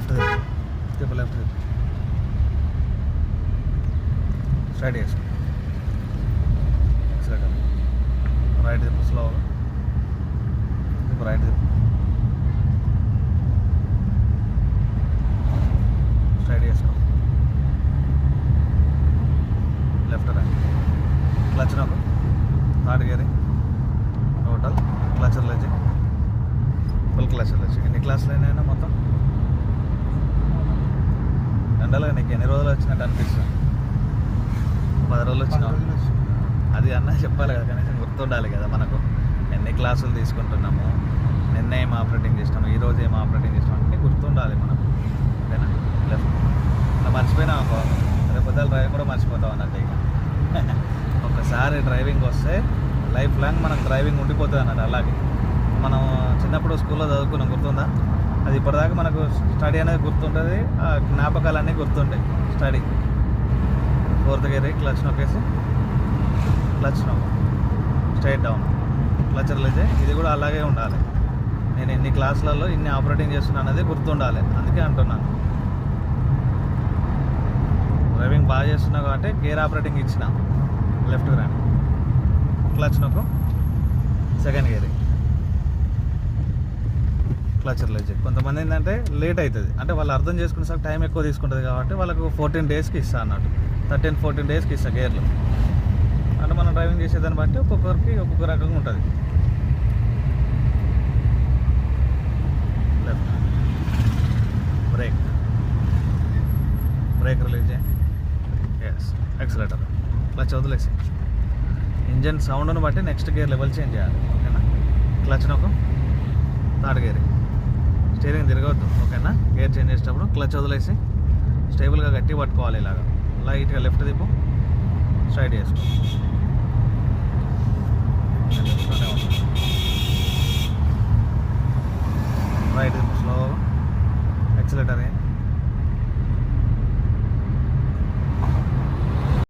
left తిప్పు left తిప్పు straight చేసుకో accelerator right తిప్పు స్లోగా తిప్పు right తిప్పు straight చేసుకో లెఫ్ట్ రైట్ క్లచ్ నాకు థర్డ్ గేర్ టోటల్ క్లచర్ లేచి ఫుల్ క్లచర్ లేచి ఎన్ని క్లాసులు అయినా మొత్తం ఎండలో నీకు ఎన్ని రోజులు వచ్చినట్టు అనిపిస్తుంది 10 రోజులు వచ్చిన అది అన్న చెప్పాలి కదా కనీసం గుర్తుండాలి కదా మనకు ఎన్ని క్లాసులు తీసుకుంటున్నాము నిన్న ఏం ఆపరేటింగ్ చేసినాము ఈరోజు ఏం ఆపరేటింగ్ చేసినాము అంటే గుర్తుండాలి మనం ఓకేనా లెఫ్ట్ అలా మర్చిపోయినా రేపు పొద్దున డ్రైవింగ్ కూడా మర్చిపోతాం అన్నట్టు ఇక ఒకసారి డ్రైవింగ్ వస్తే లైఫ్ లాంగ్ మనకు డ్రైవింగ్ ఉండిపోతుంది అన్నట్టు అలాగే మనం చిన్నప్పుడు స్కూల్లో చదువుకున్నాం గుర్తుందా అది ఇప్పటిదాకా మనకు స్టడీ అనేది గుర్తుంటుంది ఆ జ్ఞాపకాలన్నీ గుర్తుంటాయి స్టడీ 4th గేర్ క్లచ్ నొక్కేసి క్లచ్ నొక్కు స్ట్రైట్ డౌన్ క్లచర్ లేచే ఇది కూడా అలాగే ఉండాలి నేను ఎన్ని క్లాసులలో ఇన్ని ఆపరేటింగ్ చేస్తున్నాను అనేది గుర్తుండాలి అందుకే అంటున్నాను డ్రైవింగ్ బాగా చేస్తున్నా కాబట్టి గేర్ ఆపరేటింగ్ ఇచ్చిన లెఫ్ట్ రాని క్లచ్ నొక్కు సెకండ్ గేర్ క్లచర్ లేచి కొంతమంది ఏంటంటే లేట్ అవుతుంది అంటే వాళ్ళు అర్థం చేసుకునేసరికి టైం ఎక్కువ తీసుకుంటుంది కాబట్టి వాళ్ళకు 14 డేస్కి ఇస్తా అన్నట్టు 13-14 డేస్కి ఇస్తా గేర్లు అంటే మనం డ్రైవింగ్ చేసేదాన్ని బట్టి ఒక్కొక్కరికి ఒక్కొక్క రకంగా ఉంటుంది లెఫ్ట్ బ్రేక్ రిలీజ్ ఎస్ ఎక్సలేటర్ క్లచ్ వదిలేసి ఇంజన్ సౌండ్ని బట్టి నెక్స్ట్ గేర్ లెవెల్ చేంజ్ చేయాలి ఓకేనా క్లచ్ నొక్కు థర్డ్ గేర్ స్టీరింగ్ తిరగవద్దు ఓకేనా గేర్ చేంజ్ చేసేటప్పుడు క్లచ్ వదిలేసి స్టేబుల్గా గట్టి పట్టుకోవాలి ఇలాగా లైట్గా లెఫ్ట్ తిప్పు స్ట్రైట్ చేసుకో రైట్ తిప్పు స్లోగా ఎక్సలేటర్